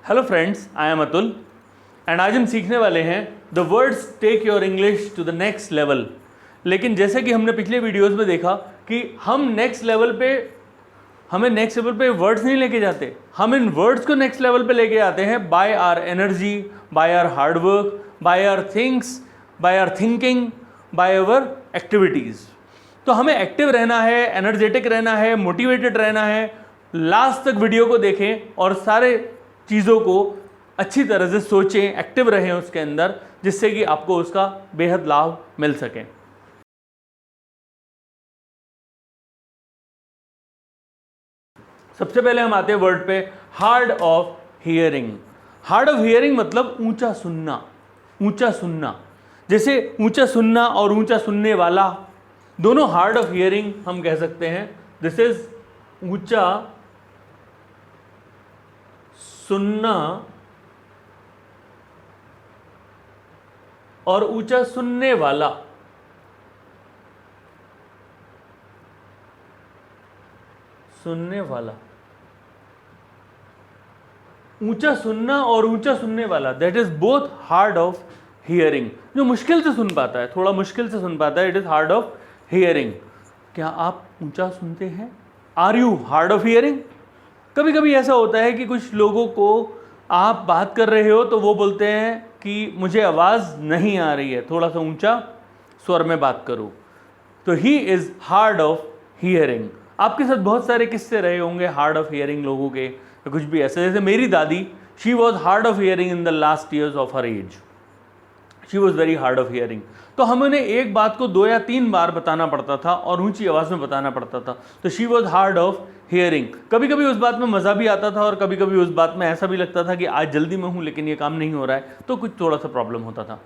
Hello friends, I am Atul and आज हम सीखने वाले हैं the words take your English to the next level. लेकिन जैसे कि हमने पिछले वीडियोस में देखा कि हमें नेक्स्ट लेवल पे वर्ड्स नहीं लेके जाते, हम इन वर्ड्स को नेक्स्ट लेवल पे लेके आते हैं by our energy, by our hard work, by our things, by our thinking, by our activities. तो हमें एक्टिव रहना है, एनर्जेटिक रहना है, मोटिवेटेड रहना है। लास्ट तक वीडियो को देखें और सारे चीज़ों को अच्छी तरह से सोचें, एक्टिव रहें उसके अंदर, जिससे कि आपको उसका बेहद लाभ मिल सके। सबसे पहले हम आते हैं वर्ड पे hard of hearing. Hard of hearing मतलब ऊंचा सुनना, ऊंचा सुनना। जैसे ऊंचा सुनना और ऊंचा सुनने वाला दोनों हार्ड ऑफ हियरिंग हम कह सकते हैं। दिस इज ऊंचा सुनना और ऊंचा सुनने वाला। सुनने वाला, ऊंचा सुनना और ऊंचा सुनने वाला, that is both hard of hearing. जो मुश्किल से सुन पाता है, थोड़ा मुश्किल से सुन पाता है, it is hard of hearing. क्या आप ऊंचा सुनते हैं? Are you hard of hearing? कभी कभी ऐसा होता है कि कुछ लोगों को आप बात कर रहे हो तो वो बोलते हैं कि मुझे आवाज़ नहीं आ रही है, थोड़ा सा ऊंचा स्वर में बात करो। तो he is hard of hearing. आपके साथ बहुत सारे किस्से रहे होंगे हार्ड ऑफ हियरिंग लोगों के, कुछ भी ऐसे। जैसे मेरी दादी, she was hard of hearing in the last years of her age. She was very hard of hearing. तो हमें उन्हें एक बात को 2 या 3 बार बताना पड़ता था और ऊंची आवाज़ में बताना पड़ता था। तो she was hard of hearing. कभी कभी उस बात में मज़ा भी आता था और कभी कभी उस बात में ऐसा भी लगता था कि आज जल्दी में हूँ लेकिन ये काम नहीं हो रहा है, तो कुछ थोड़ा सा प्रॉब्लम होता था।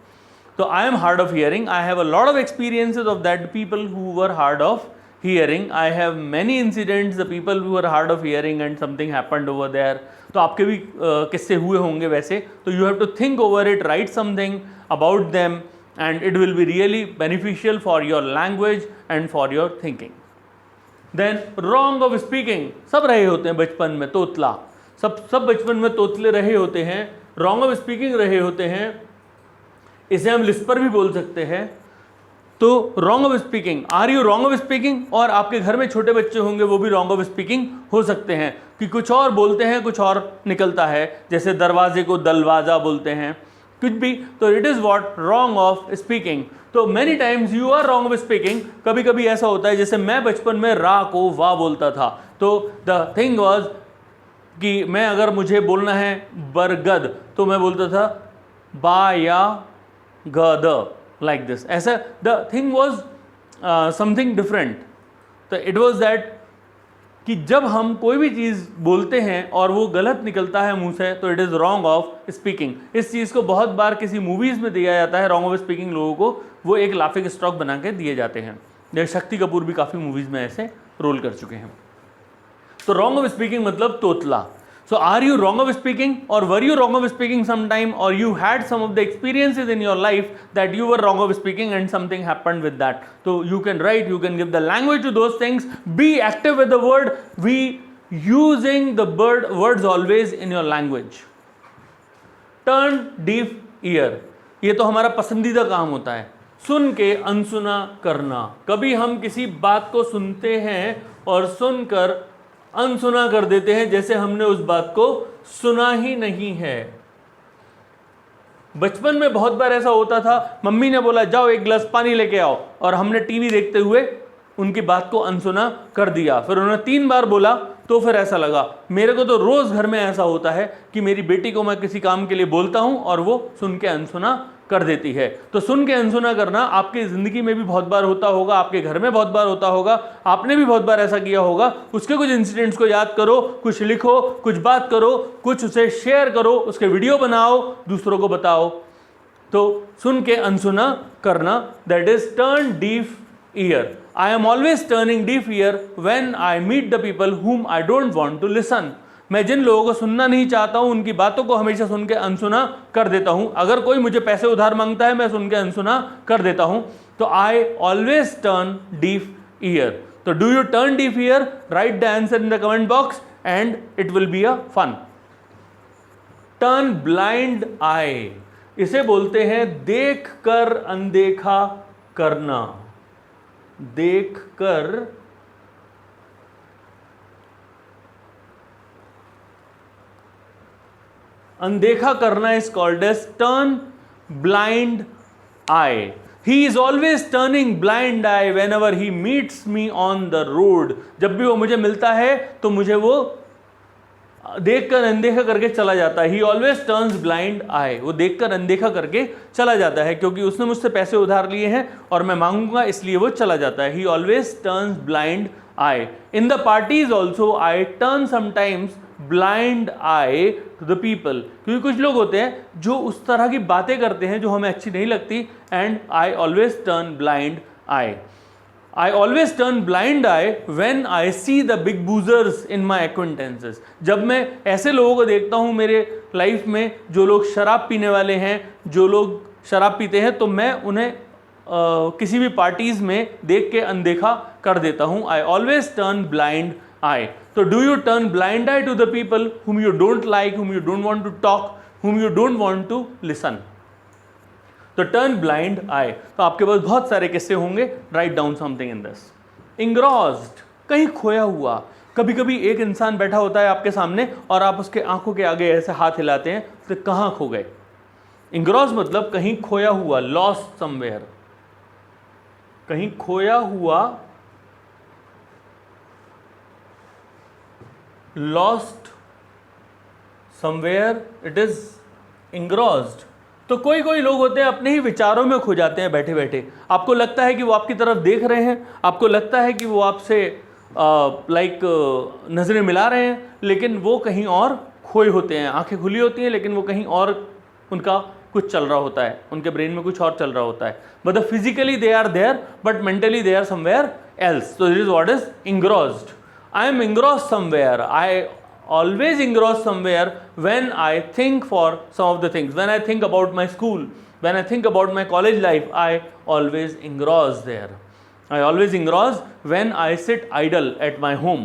तो I am hard of hearing. I have a lot of experiences of that people who were hard of hearing. I have many incidents, the people who are hard of hearing and something happened over there. तो आपके भी किस्से हुए होंगे वैसे। तो you have to think over it, write something about them and it will be really beneficial for your language and for your thinking. Then wrong of speaking, सब रहे होते हैं बचपन में तोतला, सब बचपन में तोतले रहे होते हैं, wrong of speaking रहे होते हैं। इसे हम लिस्पर भी बोल सकते हैं। तो wrong of speaking, are you wrong of speaking? और आपके घर में छोटे बच्चे होंगे, वो भी रॉन्ग ऑफ स्पीकिंग हो सकते हैं कि कुछ और बोलते हैं, कुछ और निकलता है। जैसे दरवाजे को दलवाजा बोलते हैं, कुछ भी। तो it is what wrong of speaking. तो many times you are wrong of speaking. कभी कभी ऐसा होता है, जैसे मैं बचपन में रा को वाह बोलता था। तो द थिंग वॉज कि मैं अगर मुझे बोलना है बरगद तो मैं बोलता था बा या गद, like this. ऐसा the thing was something different. तो it was that कि जब हम कोई भी चीज़ बोलते हैं और वो गलत निकलता है मुंह से, तो it is wrong of speaking. इस चीज़ को बहुत बार किसी मूवीज़ में दिया जाता है। रॉन्ग ऑफ स्पीकिंग लोगों को वो एक लाफिंग स्टॉक बना के दिए जाते हैं। जैसे शक्ति कपूर भी काफ़ी मूवीज़ में ऐसे रोल कर चुके हैं। तो रॉन्ग ऑफ स्पीकिंग मतलब तोतला। So are you wrong of speaking, or were you wrong of speaking sometime, or you had some of the experiences in your life that you were wrong of speaking and something happened with that? So you can write, you can give the language to those things. Be active with the word. Be using the words always in your language. Turn deaf ear. ये तो हमारा पसंदीदा काम होता है, सुन के अनसुना करना। कभी हम किसी बात को सुनते हैं और सुनकर अनसुना कर देते हैं, जैसे हमने उस बात को सुना ही नहीं है। बचपन में बहुत बार ऐसा होता था, मम्मी ने बोला जाओ एक गिलास पानी लेके आओ, और हमने टीवी देखते हुए उनकी बात को अनसुना कर दिया। फिर उन्होंने 3 बार बोला तो फिर ऐसा लगा। मेरे को तो रोज़ घर में ऐसा होता है कि मेरी बेटी को मैं किसी काम के लिए बोलता हूँ और वो सुन के अनसुना कर देती है। तो सुन के अनसुना करना आपकी ज़िंदगी में भी बहुत बार होता होगा, आपके घर में बहुत बार होता होगा, आपने भी बहुत बार ऐसा किया होगा। उसके कुछ इंसिडेंट्स को याद करो, कुछ लिखो, कुछ बात करो, कुछ उसे शेयर करो, उसके वीडियो बनाओ, दूसरों को बताओ। तो सुन के अनसुना करना, that is turn deaf ear. I am always turning deaf ear when I meet the people whom I don't want to listen. मैं जिन लोगों को सुनना नहीं चाहता हूं उनकी बातों को हमेशा सुन के अनसुना कर देता हूं। अगर कोई मुझे पैसे उधार मांगता है, मैं सुन के अनसुना कर देता हूं। तो I always turn deaf ear. तो do you turn deaf ear? Write the answer in the comment box and it will be a fun. Turn blind eye, इसे बोलते हैं देख कर अनदेखा करना। देख कर अनदेखा करना is called as turn blind eye. He is always turning blind eye whenever he meets me on the road. जब भी वो मुझे मिलता है तो मुझे वो देखकर अनदेखा करके चला जाता है. He always turns blind eye. वो देखकर अनदेखा करके चला जाता है क्योंकि उसने मुझसे पैसे उधार लिए हैं और मैं मांगूंगा इसलिए वो चला जाता है. He always turns blind eye. In the parties also I turn sometimes blind eye to the people. क्योंकि कुछ लोग होते हैं जो उस तरह की बातें करते हैं जो हमें अच्छी नहीं लगती. And I always turn blind eye. I always turn blind eye when I see the big boozers in my acquaintances. जब मैं ऐसे लोगों को देखता हूँ मेरे लाइफ में जो लोग शराब पीने वाले हैं, जो लोग शराब पीते हैं, तो मैं उन्हें किसी भी पार्टीज में देख के अनदेखा कर देता हूँ. आई always turn blind eye. So do you turn blind eye to the people whom you don't like, whom you don't want to talk, whom you don't want to listen? तो turn blind eye. तो आपके पास बहुत सारे किस्से होंगे. Write down something in this. Engrossed, कहीं खोया हुआ. कभी कभी एक इंसान बैठा होता है आपके सामने और आप उसके आंखों के आगे ऐसे हाथ हिलाते हैं तो कहाँ खो गए. Engrossed मतलब कहीं खोया हुआ, lost somewhere. कहीं खोया हुआ, lost somewhere, it is engrossed. तो कोई कोई लोग होते हैं अपने ही विचारों में खो जाते हैं बैठे बैठे. आपको लगता है कि वो आपकी तरफ देख रहे हैं, आपको लगता है कि वो आपसे नज़रें मिला रहे हैं, लेकिन वो कहीं और खोए होते हैं. आंखें खुली होती हैं लेकिन वो कहीं और उनका कुछ चल रहा होता है, उनके ब्रेन में कुछ और चल रहा होता है. मतलब physically they are there but mentally they are somewhere else. So this is what is engrossed. I am engrossed somewhere. I always engrossed somewhere when I think for some of the things. When I think about my school, when I think about my college life, I always engross there. I always engross when I sit idle at my home.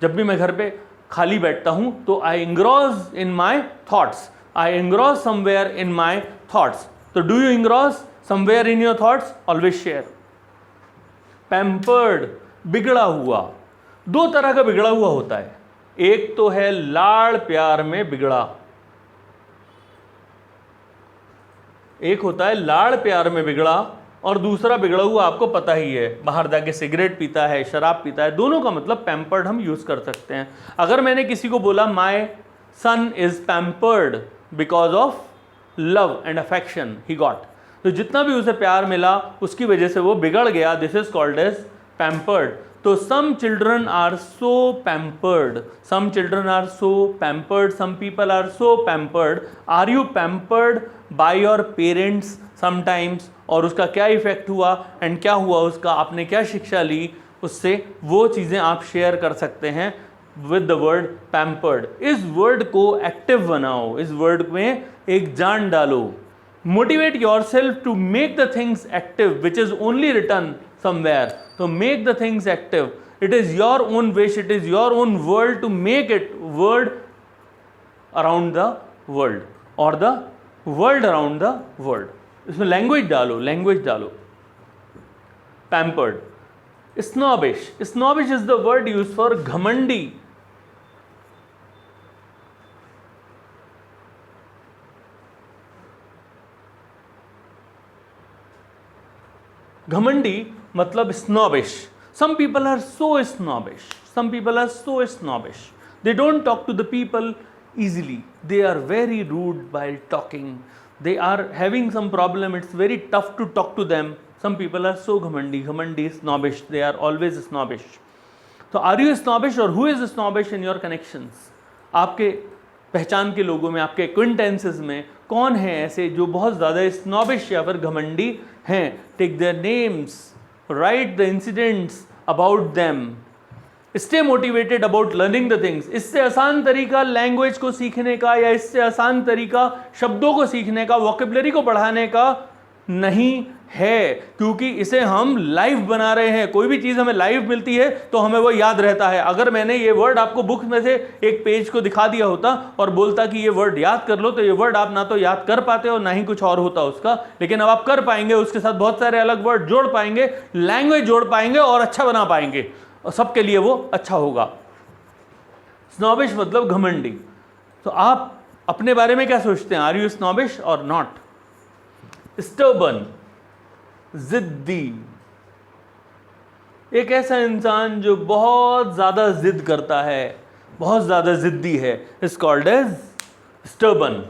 जब भी मैं घर पे खाली बैठता हूँ तो I engross in my thoughts. I engross somewhere in my thoughts. तो do you engross somewhere in your thoughts? Always share. Pampered, बिगड़ा हुआ. दो तरह का बिगड़ा हुआ होता है. एक तो है लाड़ प्यार में बिगड़ा. एक होता है लाड़ प्यार में बिगड़ा और दूसरा बिगड़ा हुआ आपको पता ही है, बाहर जाके सिगरेट पीता है, शराब पीता है. दोनों का मतलब पैम्पर्ड हम यूज कर सकते हैं. अगर मैंने किसी को बोला my son is pampered because of love and affection he got, तो जितना भी उसे प्यार मिला उसकी वजह से वो बिगड़ गया. This is called as pampered. तो some children are so pampered, some children are so pampered, some people are so pampered. Are you pampered by your parents sometimes? और उसका क्या इफेक्ट हुआ एंड क्या हुआ उसका, आपने क्या शिक्षा ली उससे, वो चीज़ें आप शेयर कर सकते हैं विद द वर्ड पैम्पर्ड. इस वर्ड को एक्टिव बनाओ, इस वर्ड में एक जान डालो. Motivate yourself to make the things active which is only written somewhere. So make the things active. It is your own wish, it is your own world to make it word around the world or the world around the world. इसमें language डालो, language डालो. Pampered. Snobbish. Snobbish is the word used for घमंडी. घमंडी मतलब snobbish. Some people are so snobbish. Some people are so snobbish. They don't talk to the people easily. They are very rude while talking. They are having some problem. It's very tough to talk to them. Some people are so घमंडी. घमंडी snobbish. They are always snobbish. So are you snobbish or who is snobbish in your connections? आपके पहचान के लोगों में, आपके acquaintances में कौन है ऐसे जो बहुत ज़्यादा snobbish या फिर घमंडी हैं? Take their names. Write the incidents about them. Stay motivated about learning the things. इससे आसान तरीका लैंग्वेज को सीखने का या इससे आसान तरीका शब्दों को सीखने का, वोकेबलरी को बढ़ाने का नहीं है, क्योंकि इसे हम लाइव बना रहे हैं। कोई भी चीज़ हमें लाइव मिलती है तो हमें वो याद रहता है। अगर मैंने ये वर्ड आपको बुक में से एक पेज को दिखा दिया होता और बोलता कि ये वर्ड याद कर लो, तो ये वर्ड आप ना तो याद कर पाते और ना ही कुछ और होता उसका, लेकिन अब आप कर पाएंगे, उसके साथ बहुत सारे अलग वर्ड जोड़ पाएंगे, लैंग्वेज जोड़ पाएंगे और अच्छा बना पाएंगे, और सबके लिए वो अच्छा होगा। स्नॉबिश मतलब घमंडी। तो आप अपने बारे में क्या सोचते हैं? आर यू स्नॉबिश और नॉट? स्टर्बन, जिद्दी, एक ऐसा इंसान जो बहुत ज्यादा जिद करता है, बहुत ज्यादा जिद्दी है, इज कॉल्ड एज स्टर्बन।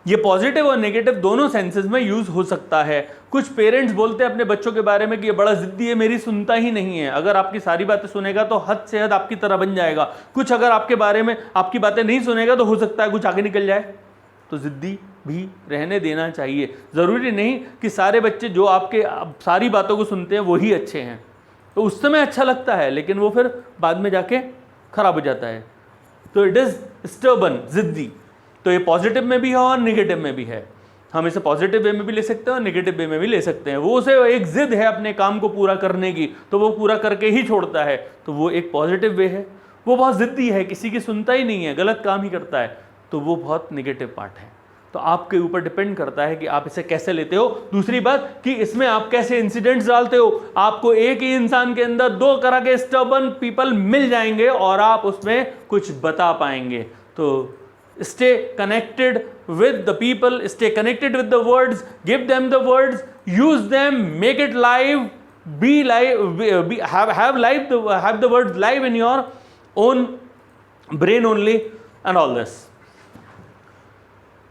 ये पॉजिटिव और नेगेटिव दोनों सेंसेस में यूज हो सकता है। कुछ पेरेंट्स बोलते हैं अपने बच्चों के बारे में कि ये बड़ा जिद्दी है, मेरी सुनता ही नहीं है, अगर आपकी सारी बातें सुनेगा तो हद से हद आपकी तरह बन जाएगा। कुछ अगर आपके बारे में आपकी बातें नहीं सुनेगा तो हो सकता है कुछ आगे निकल जाए। तो जिद्दी भी रहने देना चाहिए। ज़रूरी नहीं कि सारे बच्चे जो आपके सारी बातों को सुनते हैं वही अच्छे हैं। तो उस समय अच्छा लगता है, लेकिन वो फिर बाद में जाके खराब हो जाता है। तो इट इज़ स्टर्बन, जिद्दी। तो ये पॉजिटिव में भी है और नेगेटिव में भी है। हम इसे पॉजिटिव वे में भी ले सकते हैं और नेगेटिव वे में भी ले सकते हैं। वो उसे एक जिद है अपने काम को पूरा करने की, तो वो पूरा करके ही छोड़ता है, तो वो एक पॉजिटिव वे है। वो बहुत जिद्दी है, किसी की सुनता ही नहीं है, गलत काम ही करता है, तो वो बहुत नेगेटिव पार्ट है। तो आपके ऊपर डिपेंड करता है कि आप इसे कैसे लेते हो। दूसरी बात कि इसमें आप कैसे इंसिडेंट्स डालते हो। आपको एक ही इंसान के अंदर दो तरह के स्टर्बन पीपल मिल जाएंगे और आप उसमें कुछ बता पाएंगे। तो stay connected with the people, stay connected with the words, give them the words, use them, make it live, be live, have the words live in your own brain only, and all this.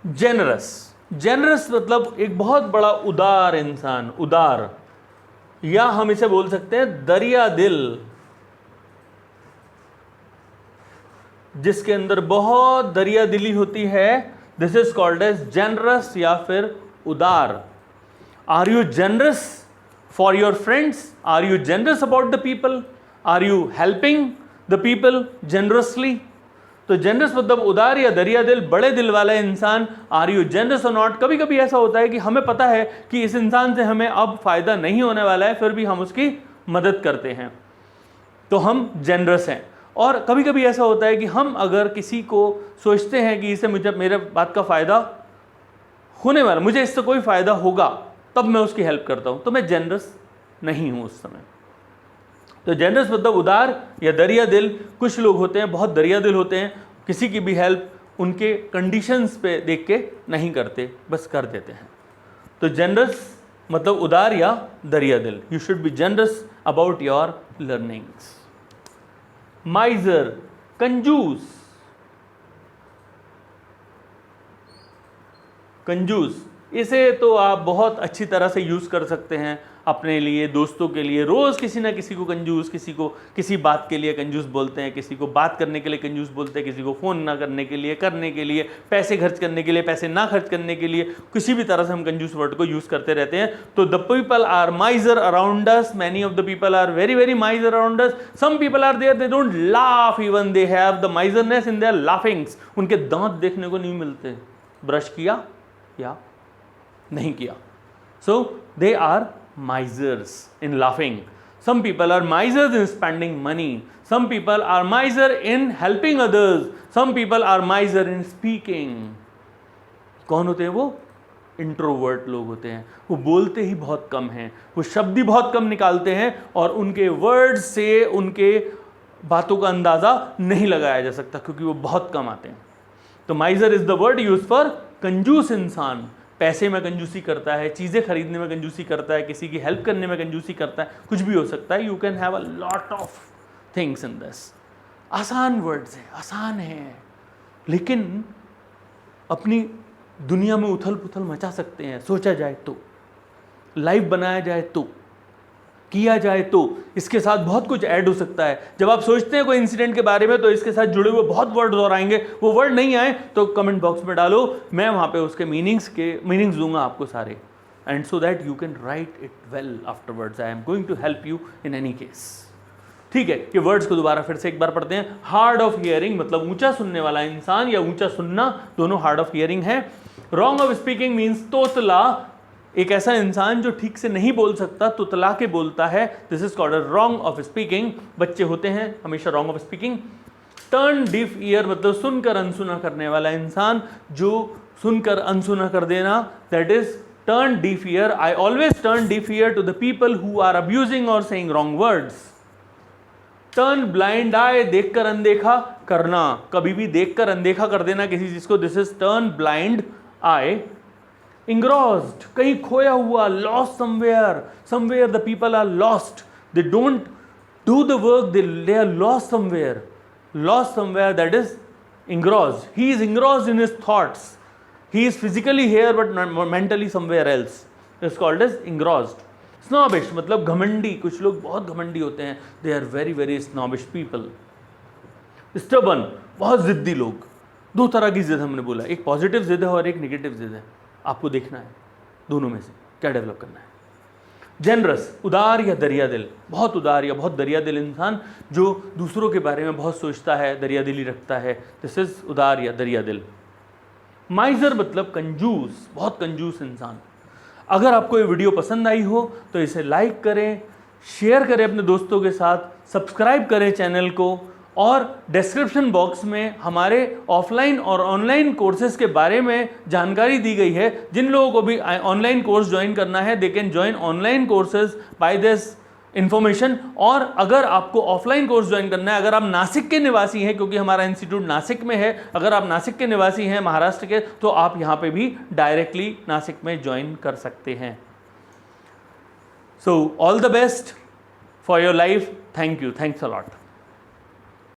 Generous मतलब एक बहुत बड़ा उदार इंसान, उदार, या हम इसे बोल सकते हैं दरिया दिल, जिसके अंदर बहुत दरिया दिली होती है। This is called as generous या फिर उदार। Are you generous for your friends? Are you generous about the people? Are you helping the people generously? तो जेनरस मतलब उदार या दरिया दिल, बड़े दिल वाला इंसान। आर यू जेनरस और नॉट? कभी कभी ऐसा होता है कि हमें पता है कि इस इंसान से हमें अब फायदा नहीं होने वाला है, फिर भी हम उसकी मदद करते हैं, तो हम जेनरस हैं। और कभी कभी ऐसा होता है कि हम अगर किसी को सोचते हैं कि इससे मुझे मेरे बात का फ़ायदा होने वाला, मुझे इससे कोई फ़ायदा होगा, तब मैं उसकी हेल्प करता हूँ, तो मैं जेनरस नहीं हूँ उस समय। तो जेनरस मतलब उदार या दरिया दिल। कुछ लोग होते हैं बहुत दरिया दिल होते हैं, किसी की भी हेल्प उनके कंडीशंस पे देख के नहीं करते, बस कर देते हैं। तो जेनरस मतलब उदार या दरिया दिल। You should be generous about your learnings. माइजर, कंजूस। कंजूस, इसे तो आप बहुत अच्छी तरह से यूज़ कर सकते हैं अपने लिए, दोस्तों के लिए। रोज़ किसी ना किसी को कंजूस, किसी को किसी बात के लिए कंजूस बोलते हैं, किसी को बात करने के लिए कंजूस बोलते हैं, किसी को फ़ोन ना करने के लिए, पैसे खर्च करने के लिए, पैसे ना खर्च करने के लिए, किसी भी तरह से हम कंजूस वर्ड को यूज़ करते रहते हैं। तो the people are miser around us, many of the people are very very miser around us. Some people are there, they don't laugh even, they have the miserness in their laughings. उनके दांत देखने को नहीं मिलते, brush किया या नहीं किया। So they are misers in laughing. Some people are misers in spending money. Some people are miser in helping others. Some people are miser in speaking. कौन होते हैं वो? इंट्रोवर्ट लोग होते हैं। वो बोलते ही बहुत कम हैं, वो शब्द ही बहुत कम निकालते हैं और उनके वर्ड्स से उनके बातों का अंदाज़ा नहीं लगाया जा सकता, क्योंकि वो बहुत कम आते हैं। तो माइजर is the word use for कंजूस इंसान। पैसे में कंजूसी करता है, चीज़ें खरीदने में कंजूसी करता है, किसी की हेल्प करने में कंजूसी करता है, कुछ भी हो सकता है। You can have a lot of things in this. आसान वर्ड्स हैं, आसान है, लेकिन अपनी दुनिया में उथल पुथल मचा सकते हैं। सोचा जाए तो, लाइव बनाया जाए तो, किया जाए तो, इसके साथ बहुत कुछ ऐड हो सकता है। जब आप सोचते हैं कोई इंसिडेंट के बारे में तो इसके साथ जुड़े हुए बहुत वर्ड्स और आएंगे। वो वर्ड नहीं आए तो कमेंट बॉक्स में डालो, मैं वहाँ पे उसके मीनिंग्स दूंगा आपको सारे, and so that you can write it well afterwards. I am going to help you in any case. ठीक है, ये वर्ड्स को दोबारा फिर से एक बार पढ़ते हैं। हार्ड ऑफ हियरिंग मतलब ऊंचा सुनने वाला इंसान या ऊंचा सुनना, दोनों हार्ड ऑफ हियरिंग है। रॉन्ग ऑफ स्पीकिंग मीन्स तोतला, एक ऐसा इंसान जो ठीक से नहीं बोल सकता तुतला के बोलता है, this is called a wrong of speaking. बच्चे होते हैं हमेशा wrong of speaking. Turn deaf year मतलब सुनकर अनसुना करने वाला इंसान, जो सुनकर अनसुना कर देना, that is turn deaf ear. I always turn deaf ear to the people who are abusing और saying wrong words. Turn blind eye, देखकर अनदेखा करना, कभी भी देखकर अनदेखा कर देना किसी चीज को, this is turn blind I. engrossed, कहीं खोया हुआ, lost somewhere, somewhere the people are lost, they don't do the work, they are lost somewhere, that is engrossed. He is engrossed in his thoughts, he is physically here but mentally somewhere else, it's called as engrossed. Snobbish मतलब घमंडी, कुछ लोग बहुत घमंडी होते हैं, they are very very snobbish people. Stubborn बहुत जिद्दी लोग। दो तरह की जिद हमने बोला, एक पॉजिटिव जिद है और एक नेगेटिव जिद है, आपको देखना है दोनों में से क्या डेवलप करना है। जेनरस उदार या दरिया दिल, बहुत उदार या बहुत दरिया दिल इंसान जो दूसरों के बारे में बहुत सोचता है, दरिया दिली रखता है, दिस इज उदार या दरिया दिल। माइजर मतलब कंजूस, बहुत कंजूस इंसान। अगर आपको ये वीडियो पसंद आई हो तो इसे लाइक करें, शेयर करें अपने दोस्तों के साथ, सब्सक्राइब करें चैनल को, और डिस्क्रिप्शन बॉक्स में हमारे ऑफलाइन और ऑनलाइन कोर्सेज के बारे में जानकारी दी गई है। जिन लोगों को भी ऑनलाइन कोर्स ज्वाइन करना है, they can join online courses by this information. और अगर आपको ऑफलाइन कोर्स ज्वाइन करना है, अगर आप नासिक के निवासी हैं, क्योंकि हमारा इंस्टीट्यूट नासिक में है, अगर आप नासिक के निवासी हैं महाराष्ट्र के, तो आप यहाँ पे भी डायरेक्टली नासिक में ज्वाइन कर सकते हैं। So all the best for your life, thank you, thanks a lot.